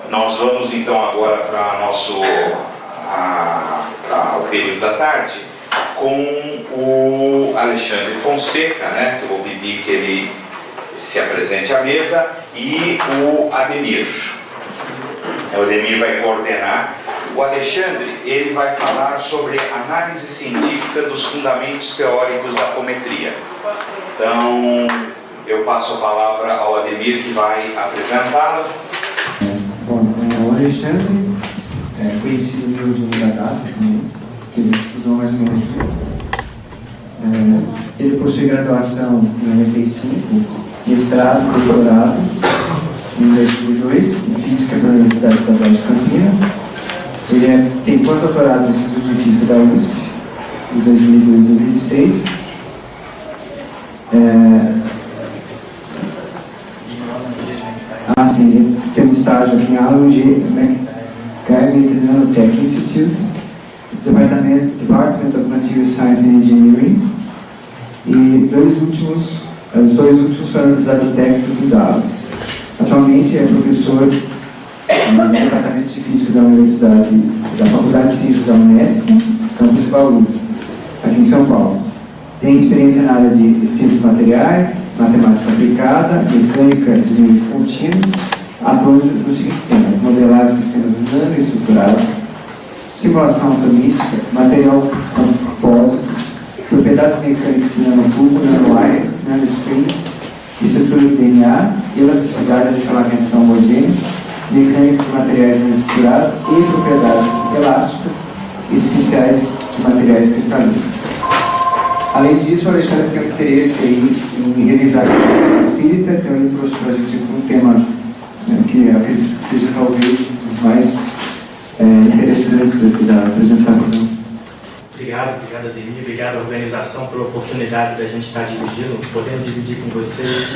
Nós vamos então agora para o período da tarde com o Alexandre Fonseca, né? Eu vou pedir que ele se apresente à mesa, e o Ademir. O Ademir vai coordenar. O Alexandre, ele vai falar sobre análise científica dos fundamentos teóricos da apometria. Então, eu passo a palavra ao Ademir, que vai apresentá-lo. O Alexandre é conhecido pelo de longa data, que ele estudou mais ou menos tudo. Ele possui graduação em 95, mestrado e doutorado em 2002, em Física pela Universidade Estadual de Campinas. Ele tem pós-doutorado no Instituto de Física da USP, de 2002 a 2006. Ele tem um estágio aqui em Arlington, McGarvey Nanotech Institute, Department of Material Science and Engineering, e os dois últimos foram realizados em Texas e Dallas. Atualmente é professor no Departamento de Física da Faculdade de Ciências da Unesp, campus Bauru, aqui em São Paulo. Tem experiência na área de ciências materiais, matemática aplicada, mecânica de meios contínuos, atuando nos seguintes temas: modelagem de sistemas nanoestruturados, simulação atomística, material compósito, propriedades mecânicas de nanotubo, nanowires, nanosprings, estrutura do DNA, elasticidade de filamentos não homogêneos, mecânica de materiais nanoestruturados e propriedades elásticas especiais de materiais cristalinos. Além disso, o Alexandre tem um interesse aí em revisar a doutrina espírita, então ele trouxe para a gente um tema que eu acredito que seja talvez um dos mais interessantes aqui da apresentação. Obrigado, Ademir, obrigado à organização pela oportunidade da gente estar dividindo, podendo dividir com vocês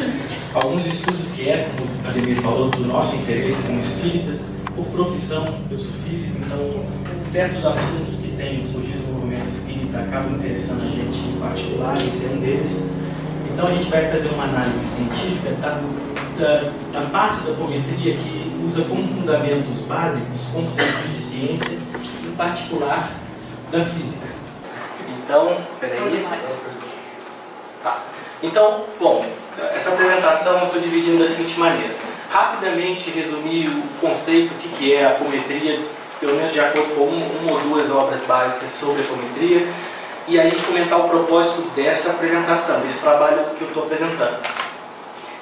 alguns estudos que como o Ademir falou, do nosso interesse como espíritas. Por profissão, eu sou físico, então certos assuntos que têm surgido no movimento espírita acabam interessando a gente em particular, esse é um deles. Então a gente vai fazer uma análise científica da parte da apometria que usa como fundamentos básicos conceitos de ciência, em particular da física. Então, Então, bom, essa apresentação eu estou dividindo da seguinte maneira. Rapidamente resumir o conceito, o que é a apometria, pelo menos de acordo com uma ou duas obras básicas sobre a apometria, e aí comentar o propósito dessa apresentação, desse trabalho que eu estou apresentando.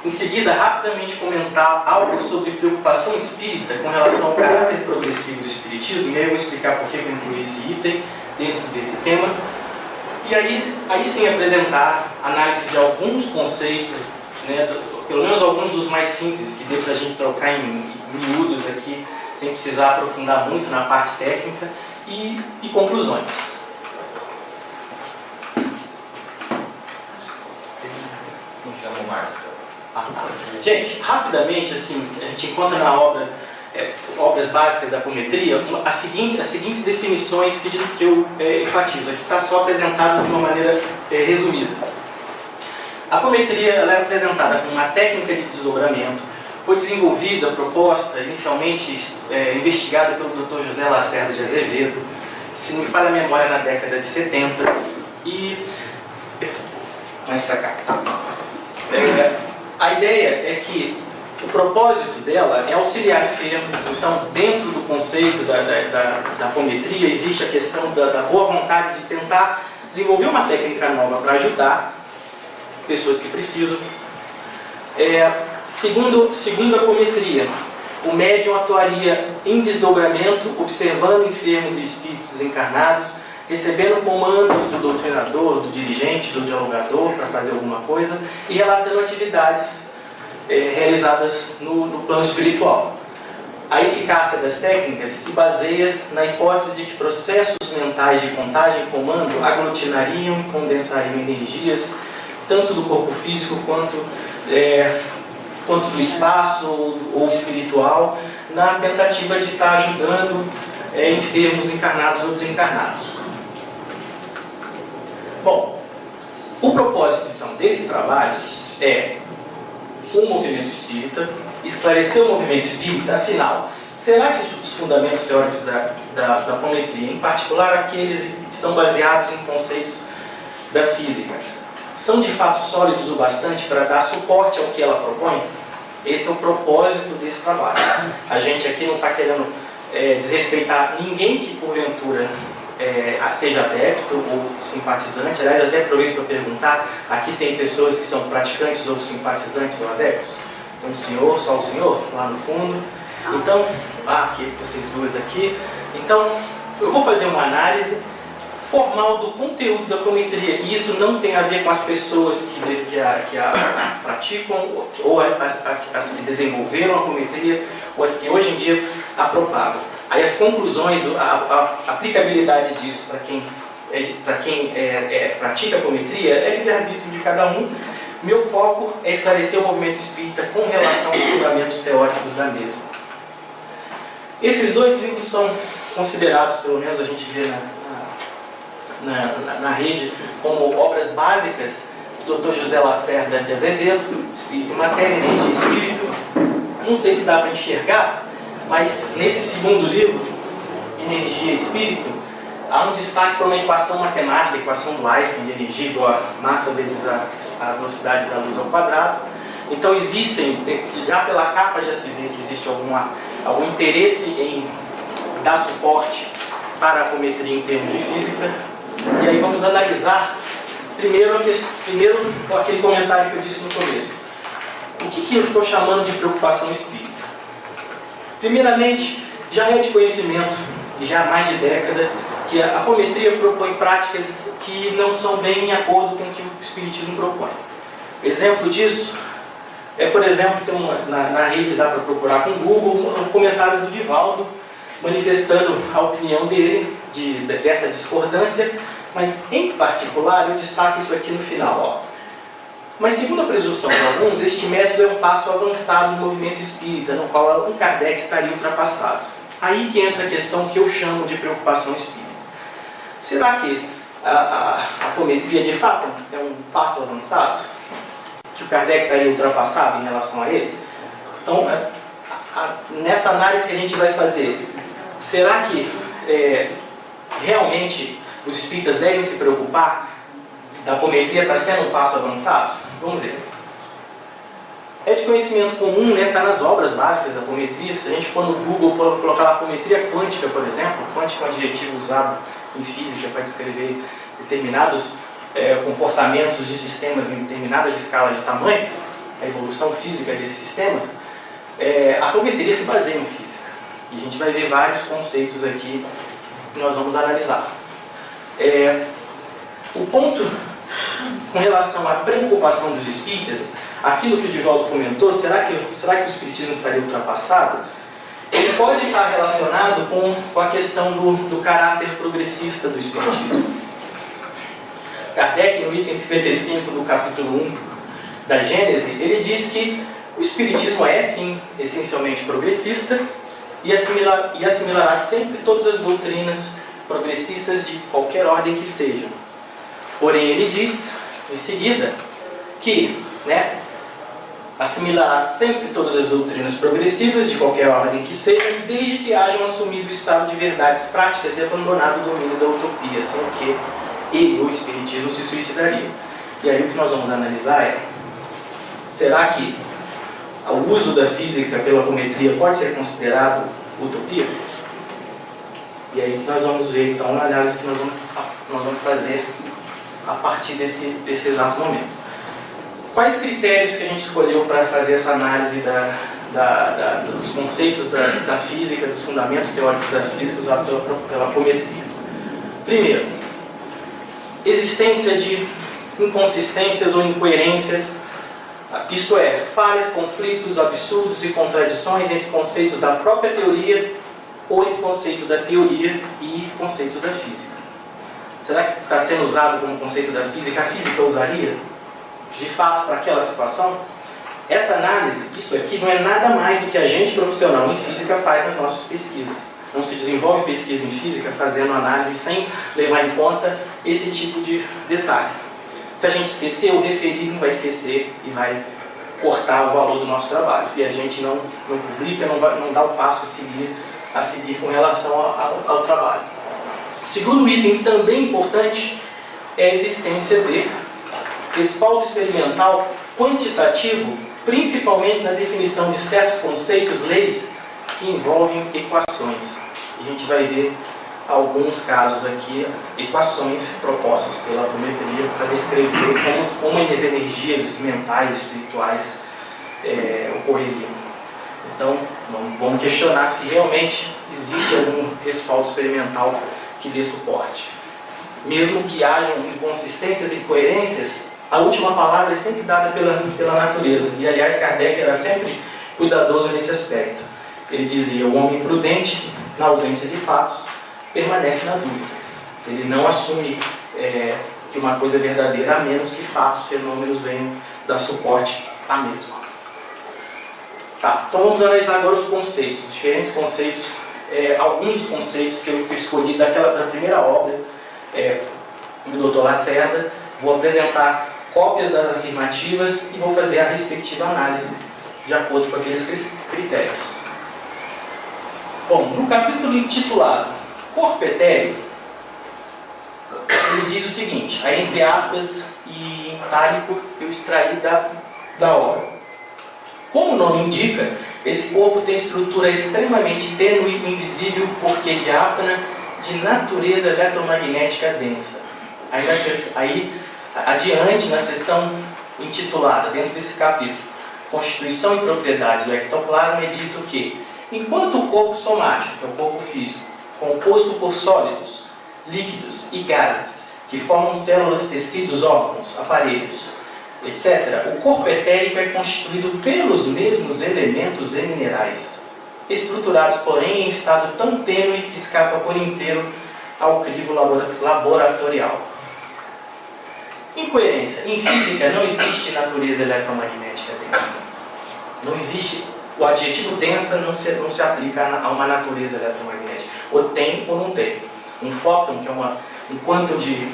Em seguida, rapidamente comentar algo sobre preocupação espírita com relação ao caráter progressivo do espiritismo, e aí eu vou explicar por que eu incluí esse item dentro desse tema. E aí sim apresentar análise de alguns conceitos, pelo menos alguns dos mais simples, que dê para a gente trocar em miúdos aqui, sem precisar aprofundar muito na parte técnica, e conclusões. Gente, rapidamente, assim, a gente encontra na obra, obras básicas da apometria, as seguintes definições que eu enfatizo. Aqui está só apresentado de uma maneira resumida. A apometria ela é apresentada como uma técnica de desdobramento, foi desenvolvida, proposta, inicialmente investigada pelo Dr. José Lacerda de Azevedo, se não me falha a memória, na década de 70, e... mais para cá. A ideia é que o propósito dela é auxiliar enfermos. Então, dentro do conceito da apometria, existe a questão da boa vontade de tentar desenvolver uma técnica nova para ajudar pessoas que precisam. Segundo a apometria, o médium atuaria em desdobramento, observando enfermos e espíritos desencarnados, recebendo comandos do doutrinador, do dirigente, do dialogador para fazer alguma coisa e relatando atividades realizadas no plano espiritual. A eficácia das técnicas se baseia na hipótese de que processos mentais de contagem e comando aglutinariam e condensariam energias tanto do corpo físico quanto quanto do espaço ou espiritual, na tentativa de estar ajudando enfermos encarnados ou desencarnados. Bom, o propósito então desse trabalho é o movimento espírita, esclarecer o movimento espírita. Afinal, será que os fundamentos teóricos da apometria, em particular aqueles que são baseados em conceitos da física, são de fato sólidos o bastante para dar suporte ao que ela propõe? Esse é o propósito desse trabalho. A gente aqui não está querendo desrespeitar ninguém que porventura seja adepto ou simpatizante. Aliás, até aproveito para perguntar, aqui tem pessoas que são praticantes ou simpatizantes ou adeptos? Tem um senhor, só o senhor, lá no fundo. Então, aqui, vocês duas aqui. Então, eu vou fazer uma análise formal do conteúdo da apometria, e isso não tem a ver com as pessoas que a praticam, ou as que desenvolveram a apometria, ou as que hoje em dia a propagam. Aí as conclusões, a aplicabilidade disso para quem pratica a apometria é livre-arbítrio de cada um. Meu foco é esclarecer o movimento espírita com relação aos fundamentos teóricos da mesma. Esses dois livros são considerados, pelo menos a gente vê na rede, como obras básicas do Dr. José Lacerda de Azevedo, Espírito e Matéria, Energia e Espírito. Não sei se dá para enxergar, mas nesse segundo livro, Energia e Espírito, há um destaque para uma equação matemática, a equação do Einstein de energia igual a massa vezes a velocidade da luz ao quadrado. Então já pela capa já se vê que existe algum interesse em dar suporte para a apometria em termos de física. E aí vamos analisar primeiro aquele comentário que eu disse no começo. O que eu estou chamando de preocupação espírita? Primeiramente, já é de conhecimento, e já há mais de década, que a apometria propõe práticas que não são bem em acordo com o que o espiritismo propõe. Exemplo disso por exemplo, tem na rede, dá para procurar com o Google, um comentário do Divaldo, manifestando a opinião dele dessa discordância, mas em particular eu destaco isso aqui no final. Mas segundo a presunção de alguns, este método é um passo avançado do movimento espírita, no qual Allan Kardec estaria ultrapassado. Aí que entra a questão que eu chamo de preocupação espírita. Será que a apometria de fato é um passo avançado? Que o Kardec estaria ultrapassado em relação a ele? Então, nessa análise que a gente vai fazer, será que realmente os espíritas devem se preocupar da apometria estar sendo um passo avançado? Vamos ver. É de conhecimento comum, está nas obras básicas da apometria. Se a gente for no Google colocar a apometria quântica, por exemplo, quântica é um adjetivo usado em física para descrever determinados comportamentos de sistemas em determinadas escalas de tamanho, a evolução física desses sistemas, a apometria se baseia em física. E a gente vai ver vários conceitos aqui que nós vamos analisar. O ponto com relação à preocupação dos espíritas, aquilo que o Divaldo comentou, será que o espiritismo estaria ultrapassado? Ele pode estar relacionado com a questão do caráter progressista do espiritismo. Kardec, no item 55 do capítulo 1 da Gênese, ele diz que o espiritismo é, sim, essencialmente progressista e assimilará sempre todas as doutrinas progressistas de qualquer ordem que sejam. Porém, ele diz, em seguida, que assimilará sempre todas as doutrinas progressivas de qualquer ordem que sejam, desde que hajam assumido o estado de verdades práticas e abandonado o domínio da utopia, sem o que ele, o espiritismo, se suicidaria. E aí o que nós vamos analisar será que o uso da física pela apometria pode ser considerado utopia? E aí que nós vamos ver, então, uma análise que nós vamos fazer a partir desse exato momento. Quais critérios que a gente escolheu para fazer essa análise dos conceitos da física, dos fundamentos teóricos da física usados pela apometria? Primeiro, existência de inconsistências ou incoerências, isto é, falhas, conflitos, absurdos e contradições entre conceitos da própria teoria ou entre conceitos da teoria e conceitos da física. Será que está sendo usado como conceito da física? A física usaria, de fato, para aquela situação? Essa análise, isso aqui, não é nada mais do que a gente profissional em física faz nas nossas pesquisas. Não se desenvolve pesquisa em física fazendo análise sem levar em conta esse tipo de detalhe. Se a gente esquecer, o referido vai esquecer e vai cortar o valor do nosso trabalho. E a gente não publica, não dá o passo a seguir com relação ao trabalho. O segundo item também importante é a existência de respaldo experimental quantitativo, principalmente na definição de certos conceitos, leis que envolvem equações. A gente vai ver alguns casos aqui, equações propostas pela apometria para descrever como as energias mentais, espirituais ocorreriam. Então, vamos questionar se realmente existe algum respaldo experimental que dê suporte. Mesmo que hajam inconsistências e incoerências, a última palavra é sempre dada pela natureza. E, aliás, Kardec era sempre cuidadoso nesse aspecto. Ele dizia: o homem prudente, na ausência de fatos, permanece na dúvida. Ele não assume que uma coisa é verdadeira, a menos que fatos, fenômenos venham dar suporte à mesma. Tá, então vamos analisar agora os conceitos, os diferentes conceitos, alguns dos conceitos que eu escolhi da primeira obra do Dr. Lacerda. Vou apresentar cópias das afirmativas e vou fazer a respectiva análise de acordo com aqueles critérios. Bom, no capítulo intitulado Corpo Etéreo, ele diz o seguinte, aí entre aspas e em itálico eu extraí da obra. Como o nome indica, esse corpo tem estrutura extremamente tênue e invisível porque diáfana, de natureza eletromagnética densa. Aí adiante, na seção intitulada, dentro desse capítulo, Constituição e Propriedades do Ectoplasma, é dito que, enquanto o corpo somático, que é o corpo físico, composto por sólidos, líquidos e gases, que formam células, tecidos, órgãos, aparelhos, etc., o corpo etérico é constituído pelos mesmos elementos e minerais, estruturados, porém, em estado tão tênue que escapa por inteiro ao crivo laboratorial. Incoerência. Em física não existe natureza eletromagnética densa. Não existe. O adjetivo densa não se aplica a uma natureza eletromagnética. Ou tem ou não tem. Um fóton, que é um quantum de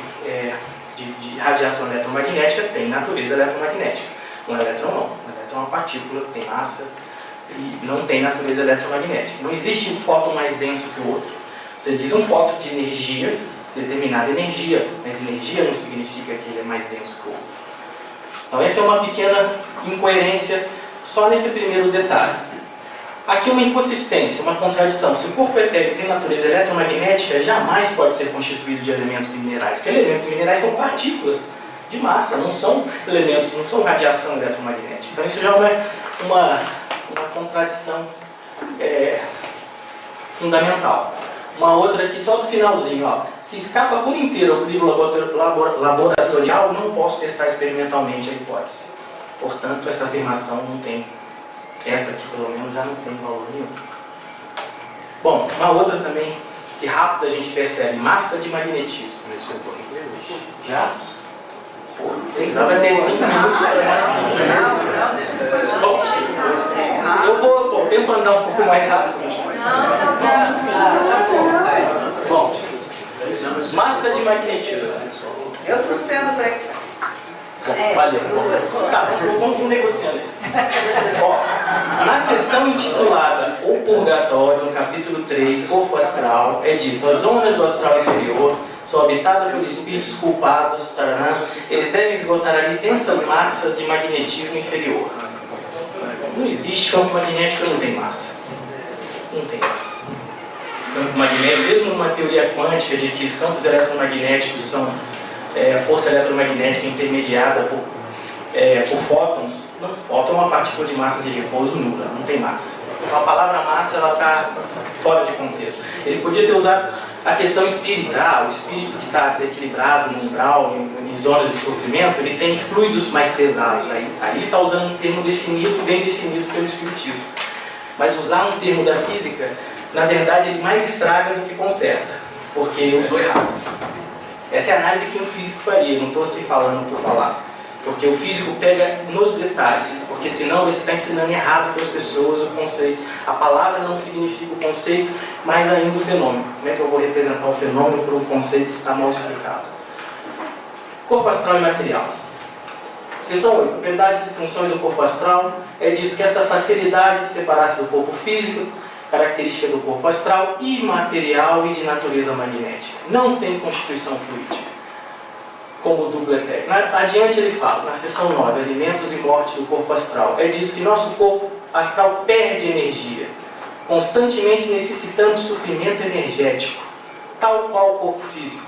radiação eletromagnética, tem natureza eletromagnética. Um elétron não. Um elétron é uma partícula que tem massa e não tem natureza eletromagnética. Não existe um fóton mais denso que o outro. Você diz um fóton de energia, determinada energia, mas energia não significa que ele é mais denso que o outro. Então essa é uma pequena incoerência só nesse primeiro detalhe. Aqui uma inconsistência, uma contradição. Se o corpo etéreo tem natureza eletromagnética, jamais pode ser constituído de elementos minerais, porque elementos minerais são partículas de massa, não são elementos, não são radiação eletromagnética. Então isso já é uma contradição fundamental. Uma outra aqui, só do finalzinho, ó. Se escapa por inteiro ao crivo laboratorial, não posso testar experimentalmente a hipótese. Portanto, essa afirmação não tem, essa aqui pelo menos já não tem valor nenhum. Bom, uma outra também, que rápido a gente percebe, massa de magnetismo. Já? Precisava ter 5 minutos para dar 5 minutos. Bom, eu vou tento andar um pouco mais rápido. Bom, massa de magnetismo. Eu suspendo o breakfast. Valeu. Tá, vamos negociando. Ó, na sessão intitulada O Purgatório, no capítulo 3, Corpo Astral, é dito: as ondas do astral inferior são habitadas por espíritos culpados, eles devem esgotar ali tensas massas de magnetismo inferior. Não existe campo magnético que não tem massa. Não tem massa. Campo magnético, mesmo numa teoria quântica de que os campos eletromagnéticos são força eletromagnética intermediada por fótons, não, fóton é uma partícula de massa de repouso nula, não tem massa. Então a palavra massa está fora de contexto. Ele podia ter usado a questão espírita, o espírito que está desequilibrado no umbral, em zonas de sofrimento, ele tem fluidos mais pesados. Aí ele está usando um termo definido, bem definido pelo espiritismo. Mas usar um termo da física, na verdade, ele mais estraga do que conserta, porque usou errado. Essa é a análise que um físico faria, não estou assim falando por falar. Porque o físico pega nos detalhes, porque senão você está ensinando errado para as pessoas o conceito. A palavra não significa o conceito, mas ainda o fenômeno. Como é que eu vou representar o fenômeno para um conceito que está mal explicado? Corpo astral e material. Seção 8. Propriedades e funções do corpo astral. É dito que essa facilidade de separar-se do corpo físico, característica do corpo astral, imaterial e de natureza magnética. Não tem constituição fluídica, como duplo etérico. Adiante ele fala, na seção 9, alimentos e morte do corpo astral. É dito que nosso corpo astral perde energia, constantemente necessitando de suprimento energético, tal qual o corpo físico.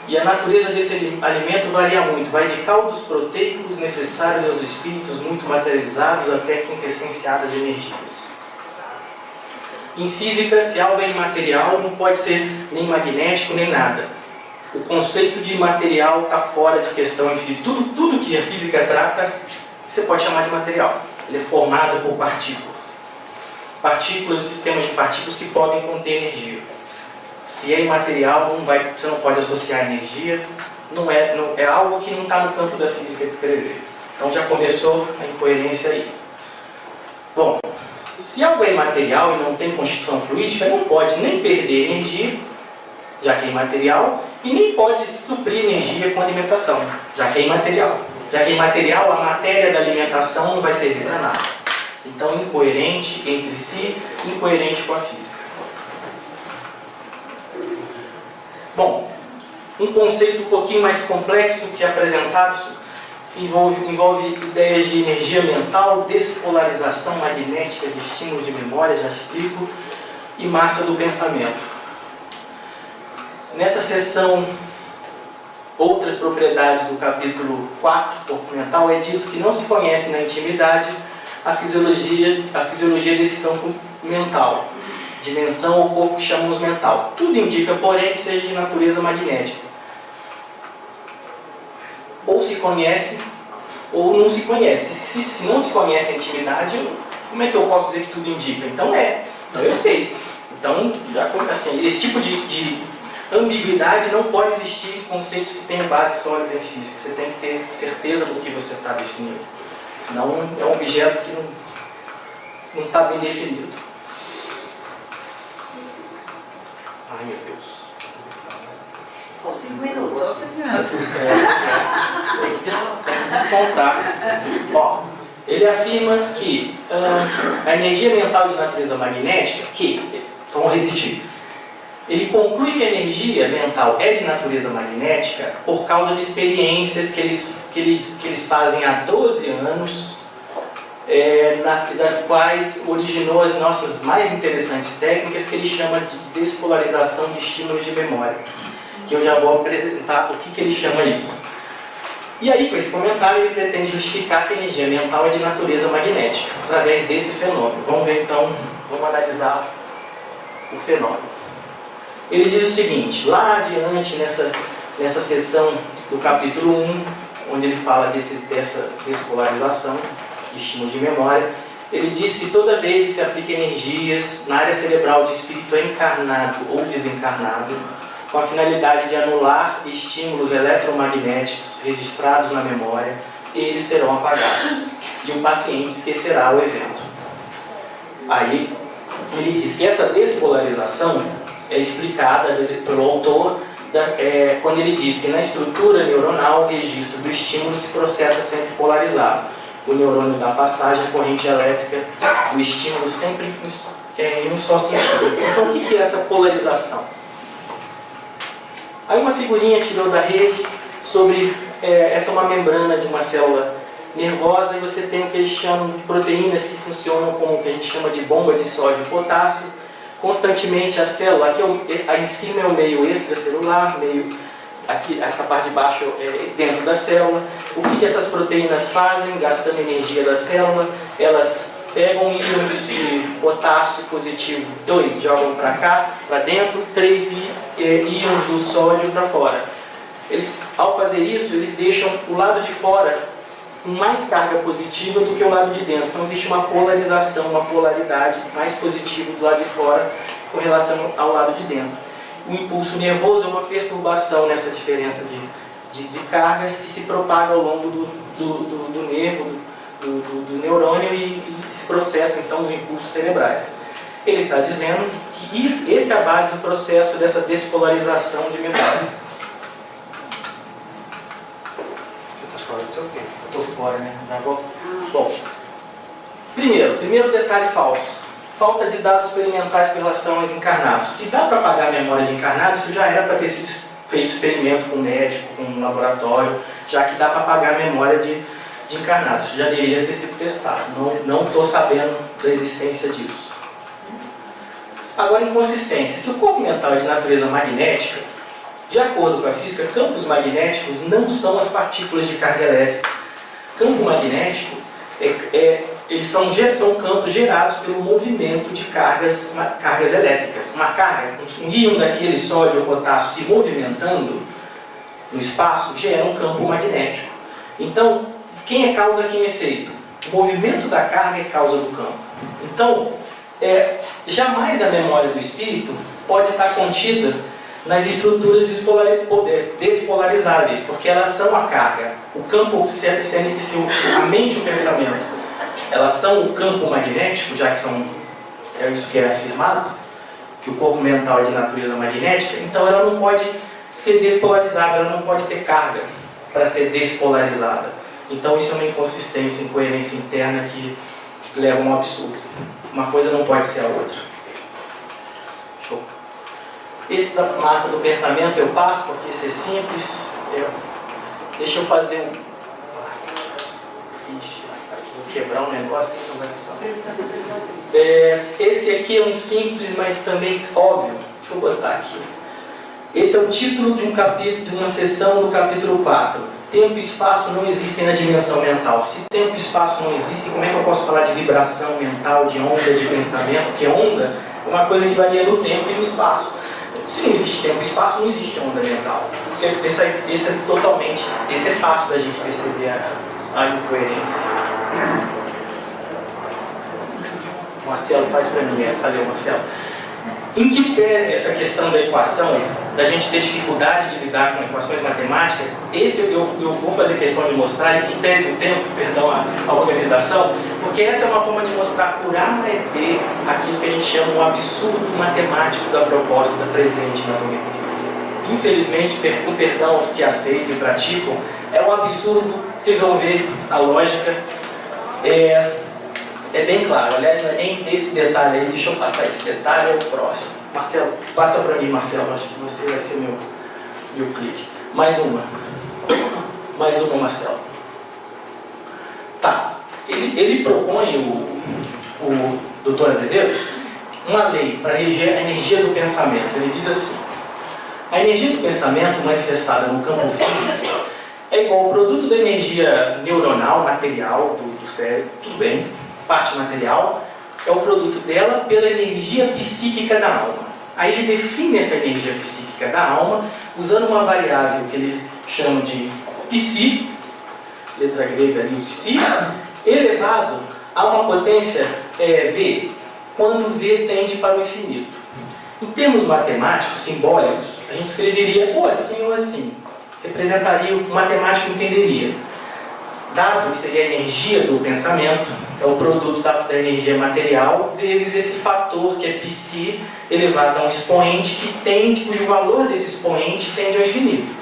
E a natureza desse alimento varia muito, vai de caldos proteicos necessários aos espíritos muito materializados até quintessenciadas energias. Em física, se algo é imaterial, não pode ser nem magnético nem nada. O conceito de material está fora de questão em física. Tudo que a física trata, você pode chamar de material. Ele é formado por partículas. Partículas e sistemas de partículas que podem conter energia. Se é imaterial, você não pode associar energia. É algo que não está no campo da física descrever. Então já começou a incoerência aí. Bom, se algo é imaterial e não tem constituição fluídica, não pode nem perder energia, já que é imaterial, e nem pode suprir energia com alimentação, já que é imaterial. Já que é imaterial, a matéria da alimentação não vai servir para nada. Então, incoerente entre si, incoerente com a física. Bom, um conceito um pouquinho mais complexo que é apresentado envolve ideias de energia mental, despolarização magnética de estímulos de memória, já explico, e massa do pensamento. Nessa seção, outras propriedades do capítulo 4, corpo mental, é dito que não se conhece na intimidade a fisiologia desse campo mental, dimensão ou corpo que chamamos mental. Tudo indica, porém, que seja de natureza magnética. Ou se conhece, ou não se conhece. Se não se conhece a intimidade, como é que eu posso dizer que tudo indica? Então eu sei. Então, assim, esse tipo de ambiguidade não pode existir em conceitos que tenham base sólida em física. Você tem que ter certeza do que você está definindo. Senão é um objeto que não está bem definido. Ai, meu Deus. Com 5 minutos, só 5 minutos. Tem que descontar. Ó, ele afirma que a energia mental de natureza magnética, vamos repetir, ele conclui que a energia mental é de natureza magnética por causa de experiências que eles fazem há 12 anos, das quais originou as nossas mais interessantes técnicas, que ele chama de despolarização de estímulos de memória. Que eu já vou apresentar o que ele chama isso. E aí, com esse comentário, ele pretende justificar que a energia mental é de natureza magnética, através desse fenômeno. Vamos ver então, vamos analisar o fenômeno. Ele diz o seguinte, lá adiante, nessa seção do capítulo 1, onde ele fala dessa despolarização de estímulo de memória, ele diz que toda vez que se aplica energias na área cerebral de espírito encarnado ou desencarnado, com a finalidade de anular estímulos eletromagnéticos registrados na memória, eles serão apagados e o paciente esquecerá o evento. Aí ele diz que essa despolarização é explicada pelo autor quando ele diz que na estrutura neuronal o registro do estímulo se processa sempre polarizado. O neurônio dá passagem à corrente elétrica do estímulo sempre em um só sentido. Então o que é essa polarização? Aí uma figurinha tirou da rede sobre essa é uma membrana de uma célula nervosa e você tem o que eles chamam de proteínas que funcionam como o que a gente chama de bomba de sódio e potássio. Constantemente a célula, aqui em cima é o meio extracelular, aqui, essa parte de baixo é dentro da célula. O que essas proteínas fazem, gastando energia da célula? Elas pegam íons de potássio positivo 2, jogam para cá, para dentro, 3 íons do sódio para fora. Ao fazer isso, eles deixam o lado de fora com mais carga positiva do que o lado de dentro. Então existe uma polarização, uma polaridade mais positiva do lado de fora com relação ao lado de dentro. O impulso nervoso é uma perturbação nessa diferença de cargas que se propaga ao longo do nervo, do neurônio e se processa então os impulsos cerebrais. Ele está dizendo que esse é a base do processo dessa despolarização de memória. Eu estou fora, né? Bom, primeiro detalhe falso. Falta de dados experimentais com relação aos encarnados. Se dá para apagar a memória de encarnados, isso já era para ter sido feito experimento com médico, com um laboratório, já que dá para apagar a memória de encarnados. Isso já deveria ter sido testado. Não estou sabendo da existência disso. Agora, inconsistência. Se o corpo mental é de natureza magnética, de acordo com a física, campos magnéticos não são as partículas de carga elétrica. Campo magnético eles são campos gerados pelo movimento de cargas elétricas. Uma carga, um íon daquele sódio ou potássio se movimentando no espaço, gera um campo magnético. Então, quem é causa, quem é efeito? O movimento da carga é causa do campo. Então, jamais a memória do espírito pode estar contida nas estruturas despolarizáveis, porque elas são a carga. O campo, a mente e o pensamento, elas são o campo magnético, já que é isso que é afirmado, que o corpo mental é de natureza magnética, então ela não pode ser despolarizada, ela não pode ter carga para ser despolarizada. Então isso é uma inconsistência, incoerência interna que leva a um absurdo. Uma coisa não pode ser a outra. Show. Esse da massa do pensamento eu passo, porque esse é simples. Deixa eu fazer um... Vou quebrar um negócio aqui, não vai funcionar. Esse aqui é um simples, mas também óbvio. Deixa eu botar aqui. Esse é o título de uma sessão do capítulo 4. Tempo e espaço não existem na dimensão mental. Se tempo e espaço não existem, como é que eu posso falar de vibração mental, de onda de pensamento? Porque onda é uma coisa que varia no tempo e no espaço. Se não existe tempo e espaço, não existe onda mental. Esse é fácil da gente perceber a incoerência. Marcelo, faz para mim, cadê o Marcelo? Em que pese essa questão da equação, da gente ter dificuldade de lidar com equações matemáticas, eu vou fazer questão de mostrar, em que pese o tempo, perdão, a organização, porque essa é uma forma de mostrar por A mais B aquilo que a gente chama um absurdo matemático da proposta presente na geometria. Infelizmente, com perdão aos que aceitam e praticam, é um absurdo, vocês vão ver a lógica, é bem claro. Aliás, não é nem desse detalhe aí, deixa eu passar esse detalhe, é o próximo. Marcelo, passa para mim, Marcelo, acho que você vai ser meu clique. Mais uma, Marcelo. Tá, ele propõe, o Dr. Azevedo, uma lei para reger a energia do pensamento. Ele diz assim: a energia do pensamento manifestada no campo físico é igual ao produto da energia neuronal, material do cérebro, tudo bem, parte material, é o produto dela pela energia psíquica da alma. Aí ele define essa energia psíquica da alma usando uma variável que ele chama de psi, letra grega ali, o psi, elevado a uma potência V, quando V tende para o infinito. Em termos matemáticos, simbólicos, a gente escreveria ou assim, representaria o que o matemático entenderia. W seria a energia do pensamento, é o produto da energia material, vezes esse fator que é π elevado a um expoente cujo valor desse expoente tende ao infinito.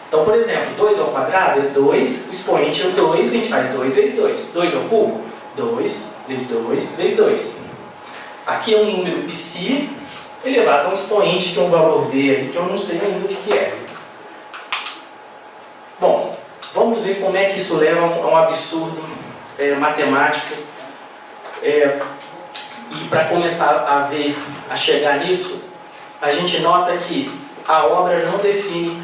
Então, por exemplo, 2 ao quadrado é 2, o expoente é o 2, a gente faz 2 vezes 2. 2 ao cubo? 2 vezes 2 vezes 2. Aqui é um número π elevado a um expoente que é um valor V, que eu não sei ainda o que é. Bom, vamos ver como é que isso leva a um absurdo matemático. E para começar a chegar nisso, a gente nota que a obra não define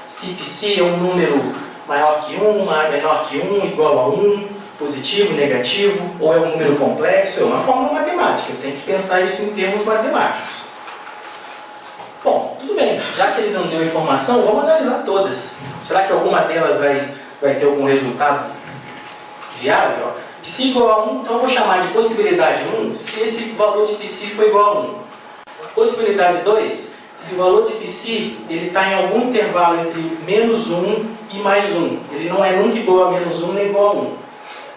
se π é um número maior que 1, menor que 1, igual a 1, positivo, negativo, ou é um número complexo. É uma fórmula matemática, eu tenho que pensar isso em termos matemáticos. Bom, tudo bem, já que ele não deu informação, vamos analisar todas. Será que alguma delas vai ter algum resultado viável? Π igual a 1, então eu vou chamar de possibilidade 1 se esse valor de π for igual a 1. Possibilidade 2, se o valor de π está em algum intervalo entre menos 1 e mais 1. Ele não é nunca igual a menos 1 nem igual a 1.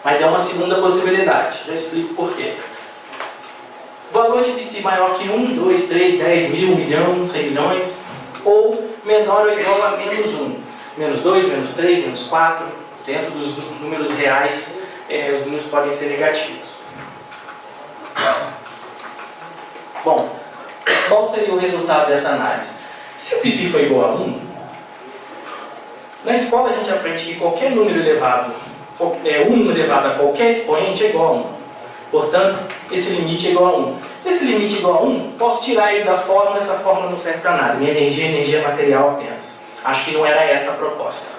Mas é uma segunda possibilidade. Já explico por quê. Valor de psi maior que 1, 2, 3, 10 mil, 1 milhão, 100 milhões, ou menor ou igual a menos 1. Menos 2, menos 3, menos 4. Dentro dos números reais, os números podem ser negativos. Bom, qual seria o resultado dessa análise? Se o psi for igual a 1, na escola a gente aprende que qualquer número elevado, 1 elevado a qualquer expoente é igual a 1. Portanto, esse limite é igual a 1. Se esse limite é igual a 1, posso tirar ele da fórmula, essa fórmula não serve para nada. Minha energia é energia material apenas. Acho que não era essa a proposta.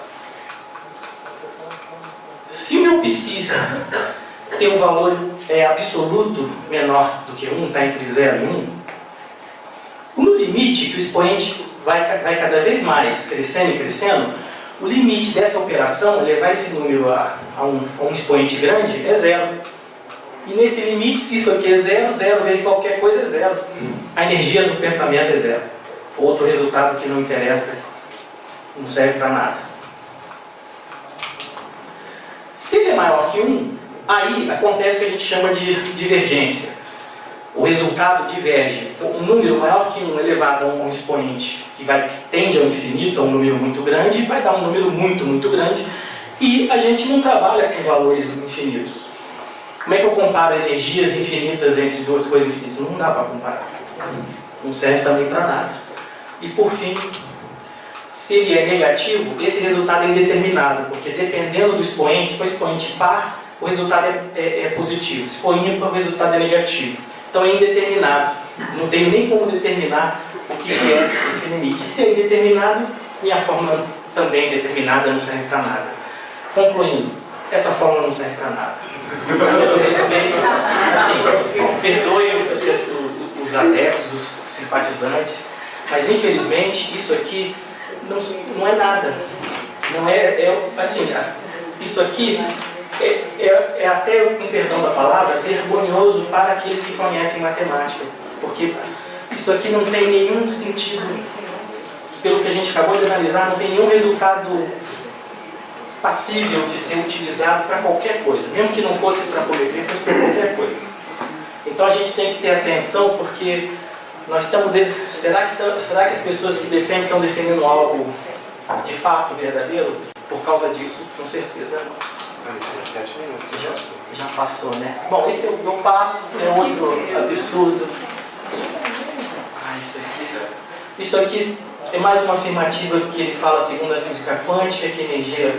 Se o meu psi tem um valor absoluto menor do que 1, está entre 0 e 1, no limite, que o expoente vai cada vez mais crescendo e crescendo, o limite dessa operação, levar esse número a um expoente grande, é 0. E nesse limite, se isso aqui é 0, 0 vezes qualquer coisa é 0. A energia do pensamento é 0. Outro resultado que não interessa, não serve para nada. Se ele é maior que 1, aí acontece o que a gente chama de divergência. O resultado diverge. Um número maior que 1 elevado a um expoente que tende ao infinito, a um número muito grande, vai dar um número muito, muito grande. E a gente não trabalha com valores infinitos. Como é que eu comparo energias infinitas entre duas coisas infinitas? Não dá para comparar. Não serve também para nada. E por fim, se ele é negativo, esse resultado é indeterminado, porque dependendo do expoente, se for expoente par, o resultado é positivo. Se for ímpar, o resultado é negativo. Então é indeterminado. Não tenho nem como determinar o que é esse limite. Se é indeterminado, minha fórmula também é indeterminada, não serve para nada. Concluindo, essa fórmula não serve para nada. Eu respeito, assim, perdoe os adeptos, os simpatizantes, mas infelizmente isso aqui não é nada. Não assim, isso aqui é até, com perdão da palavra, vergonhoso para aqueles que conhecem matemática, porque isso aqui não tem nenhum sentido, pelo que a gente acabou de analisar, não tem nenhum resultado passível de ser utilizado para qualquer coisa, mesmo que não fosse para apometria, fosse para qualquer coisa. Então a gente tem que ter atenção, porque nós estamos será que as pessoas que defendem estão defendendo algo de fato verdadeiro? Por causa disso, com certeza não. 7 minutos. Já passou, né? Bom, esse eu passo, é outro absurdo. Isso aqui é mais uma afirmativa que ele fala segundo a física quântica, que energia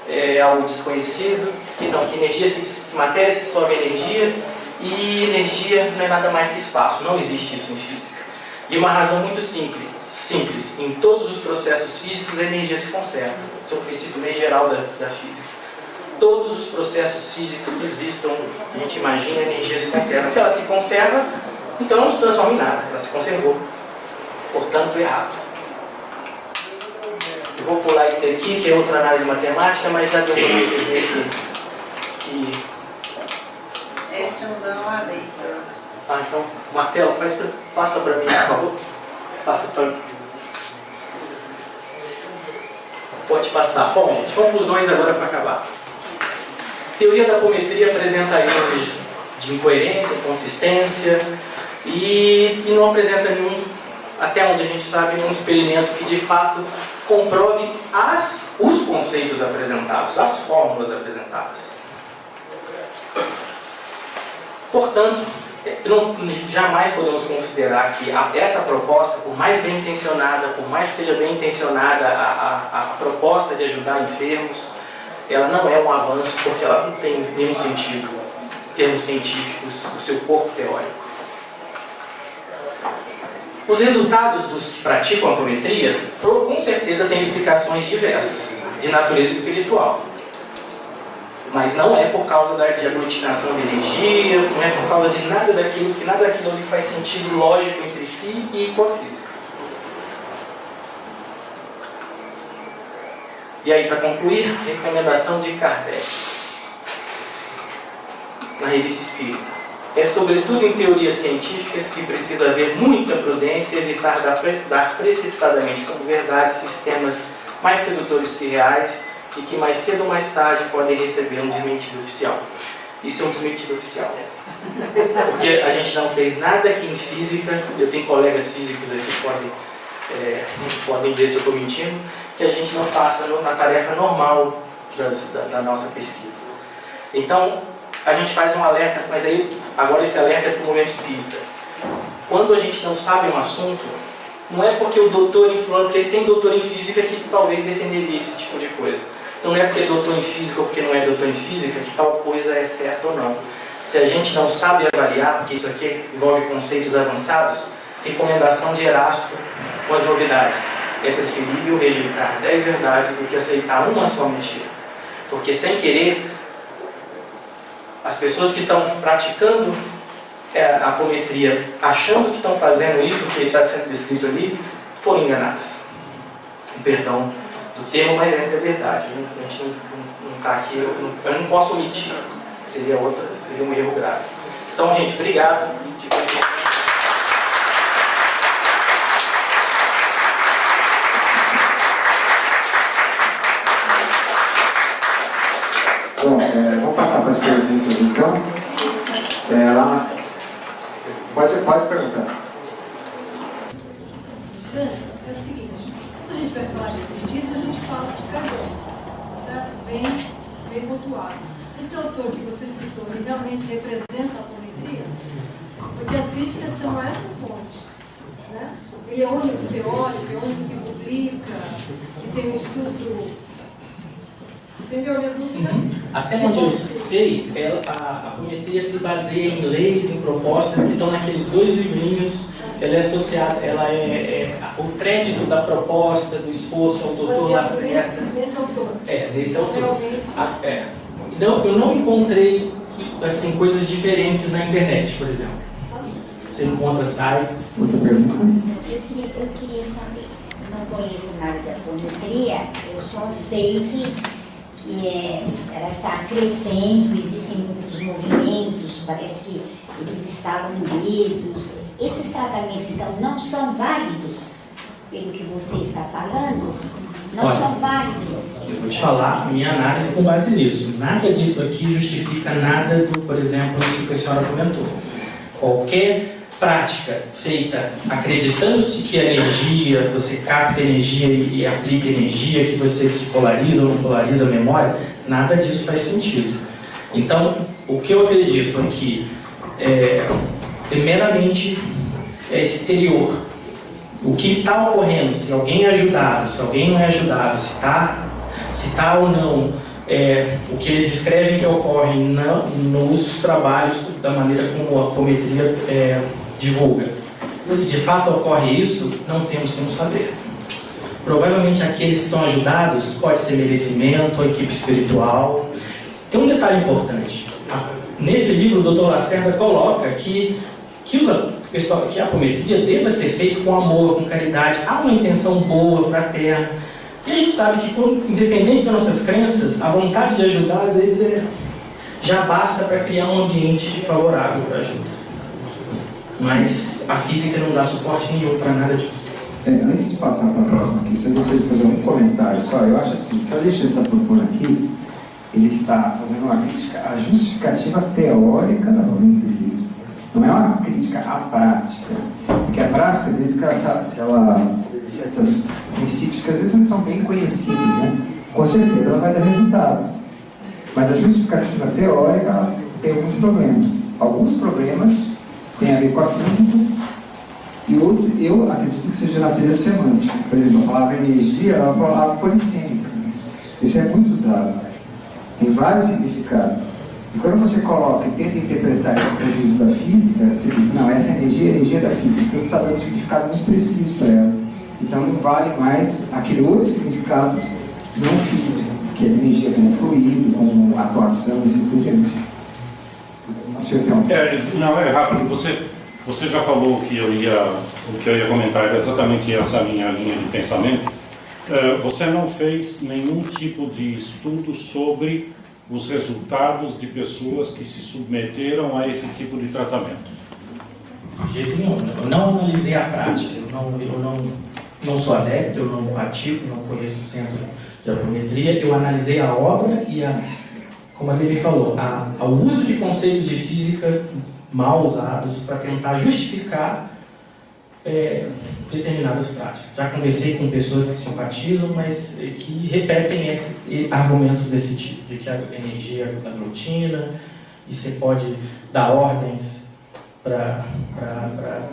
é algo desconhecido, que energia matéria se dissolve em energia, e energia não é nada mais que espaço, não existe isso em física. E uma razão muito simples, em todos os processos físicos a energia se conserva. Esse é o princípio meio geral da física. Todos os processos físicos que existam, a gente imagina, a energia se conserva. Se ela se conserva, então não se transforma em nada, ela se conservou. Portanto, errado. Eu vou pular isso aqui, que é outra análise matemática, mas já deu para vocês verem que... Esse não dá uma letra. Então, Marcelo, passa para mim, por favor. Passa para mim. Pode passar. Bom, gente, conclusões agora para acabar. Teoria da apometria apresenta erros de incoerência, inconsistência e não apresenta nenhum, até onde a gente sabe, nenhum experimento que de fato comprove os conceitos apresentados, as fórmulas apresentadas. Portanto, jamais podemos considerar que essa proposta, por mais bem intencionada, por mais que seja bem intencionada a proposta de ajudar enfermos, ela não é um avanço, porque ela não tem nenhum sentido, em termos científicos, o seu corpo teórico. Os resultados dos que praticam a apometria, com certeza, têm explicações diversas, de natureza espiritual. Mas não é por causa de aglutinação de energia, não é por causa de nada daquilo, que nada daquilo ali faz sentido lógico entre si e com a física. E aí, para concluir, recomendação de Kardec, na Revista Espírita. É sobretudo em teorias científicas que precisa haver muita prudência e evitar dar precipitadamente como verdade sistemas mais sedutores que reais e que mais cedo ou mais tarde podem receber um desmentido oficial. Isso é um desmentido oficial. Porque a gente não fez nada aqui em física, eu tenho colegas físicos aqui que podem dizer se eu estou mentindo, que a gente não passa na tarefa normal da nossa pesquisa. Então, a gente faz um alerta, mas aí agora esse alerta é para o movimento espírita. Quando a gente não sabe um assunto, não é porque o doutor em fulano, porque tem doutor em física que talvez defenderia esse tipo de coisa. Então não é porque é doutor em física ou porque não é doutor em física que tal coisa é certa ou não. Se a gente não sabe avaliar, porque isso aqui envolve conceitos avançados, recomendação de Erasto com as novidades. É preferível rejeitar 10 verdades do que aceitar uma só mentira. Porque sem querer, as pessoas que estão praticando a apometria, achando que estão fazendo isso, que está sendo descrito ali, foram enganadas. Perdão do termo, mas essa é a verdade. A gente não está aqui, eu não posso omitir. Seria um erro grave. Então, gente, obrigado. Bom, vamos passar para as perguntas então. Pode perguntar. Alexandre, é o seguinte, quando a gente vai falar de espiritismo, a gente fala de Kardec, certo? Bem pontuado. Esse autor que você citou, ele realmente representa a apometria? Porque as críticas são essa fonte, né? Ele é o único teórico, é o único que publica, que tem um estudo. Entendeu a minha dúvida? Até onde eu sei, a apometria se baseia em leis, em propostas que estão naqueles 2 livrinhos. Ela é associada, o crédito da proposta, do esforço ao doutor Lacerda. Nesse autor. Nesse autor. Realmente. Então, eu não encontrei assim, coisas diferentes na internet, por exemplo. Você encontra sites. Outra pergunta? Eu queria saber, não conheço nada da apometria, eu só sei que ela está crescendo, existem muitos movimentos, parece que eles estavam unidos. Esses tratamentos, então, não são válidos, pelo que você está falando? Não são válidos? Eu vou te falar minha análise com base nisso. Nada disso aqui justifica nada do, por exemplo, isso que a senhora comentou. Qualquer prática feita acreditando-se que a energia, você capta energia e aplica energia, que você despolariza ou não polariza a memória, nada disso faz sentido. Então, o que eu acredito aqui é meramente exterior. O que está ocorrendo, se alguém é ajudado, se alguém não é ajudado, se está ou não, o que eles escrevem que ocorre nos trabalhos da maneira como a apometria divulga. Se de fato ocorre isso, não temos como saber. Provavelmente aqueles que são ajudados, pode ser merecimento, a equipe espiritual. Tem um detalhe importante. Nesse livro, o Dr. Lacerda coloca que a apometria deva ser feita com amor, com caridade. Há uma intenção boa, fraterna. E a gente sabe que, independente das nossas crenças, a vontade de ajudar, às vezes, já basta para criar um ambiente favorável para ajuda. Mas a física não dá suporte nenhum para nada disso. Antes de passar para a próxima aqui, eu gostaria de fazer um comentário só. Eu acho assim, se a Alexandre está propondo aqui, ele está fazendo uma crítica à justificativa teórica da apometria. Não é uma crítica à prática. Porque a prática diz que certos princípios que às vezes não estão bem conhecidos, né? Com certeza ela vai dar resultados. Mas a justificativa teórica ela tem alguns problemas. Alguns problemas têm a ver com a física e outros, eu acredito que seja natureza semântica. Por exemplo, a palavra energia é uma palavra polissêmica. Isso é muito usado. Tem vários significados. E quando você coloca e tenta interpretar os prejuízos da física, você diz, não, essa energia é a energia da física. Então você está dando um significado muito preciso para ela. Então não vale mais aquele outro significado não físico, que é energia como fluido, como atuação e assim por diante. Não, é rápido. Você já falou o que eu ia comentar, era exatamente essa minha linha de pensamento. Você não fez nenhum tipo de estudo sobre os resultados de pessoas que se submeteram a esse tipo de tratamento? De jeito nenhum. Eu não analisei a prática. Eu não sou adepto, eu não pratico, não conheço o centro de apometria, eu analisei a obra e, como a Lili falou, ao uso de conceitos de física mal usados para tentar justificar determinadas práticas. Já conversei com pessoas que simpatizam, mas que repetem argumentos desse tipo, de que a energia aglutina e você pode dar ordens para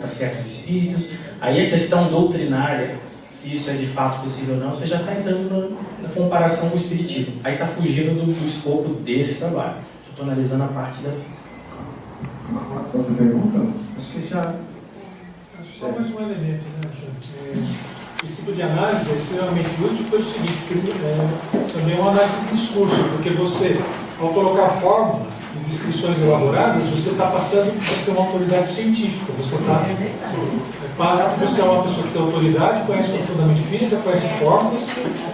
certos espíritos. Aí a questão doutrinária, se isso é de fato possível ou não, você já está entrando na comparação com o espiritismo. Aí está fugindo do escopo desse trabalho. Eu estou analisando a parte da física. Outra pergunta? Acho que já... Só mais um elemento, né, esse tipo de análise é extremamente útil pelo seguinte, também é uma análise de discurso, porque você, ao colocar fórmulas e descrições elaboradas, você está passando a ser uma autoridade científica, você passa que você é uma pessoa que tem autoridade, conhece profundamente física, conhece fórmulas,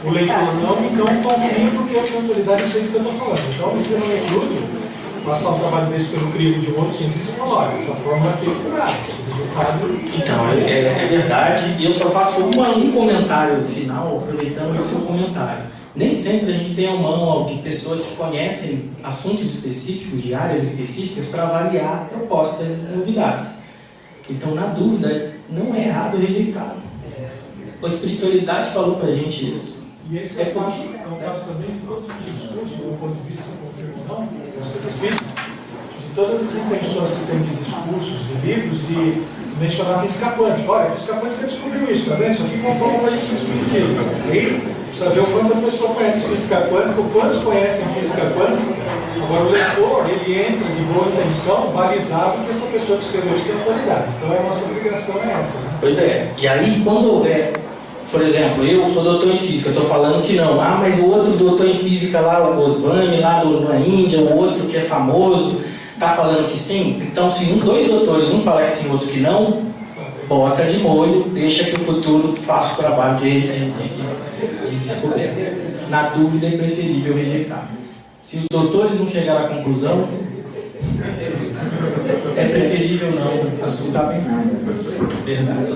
o leitor não confia porque é uma autoridade e sei do que eu estou falando. Então é extremamente útil passar um trabalho desse pelo crivo de um outro cientista e falar, olha, essa fórmula é feita por resultado. Então, é verdade, e eu só faço um comentário final, aproveitando o seu comentário. Nem sempre a gente tem à mão pessoas que conhecem assuntos específicos, de áreas específicas, para avaliar propostas e novidades. Então, na dúvida, não é errado rejeitar. A espiritualidade falou para a gente isso. E esse é o caso também de todos os discursos, do ponto de vista não, de todas as intenções que tem de discursos, de livros, de mencionar a física quântica. Olha, a física quântica descobriu isso, tá vendo? Isso aqui comprova isso no espiritismo. Aí precisa ver o quanto a pessoa conhece física quântica, o quantos conhecem física quântica. Agora o leitor, ele entra de boa intenção, balizado que essa pessoa que escreveu isso tem autoridade. Então a nossa obrigação é essa. Né? Pois é, e aí quando houver, por exemplo, eu sou doutor em física, estou falando que não, mas o outro doutor em física lá, o Goswami, lá na Índia, o outro que é famoso, está falando que sim. Então, se dois doutores, um falar que sim, o outro que não, bota de molho, deixa que o futuro faça o trabalho de descoberta. Na dúvida, é preferível rejeitar. Se os doutores não chegarem à conclusão, é preferível não assustar. Verdade.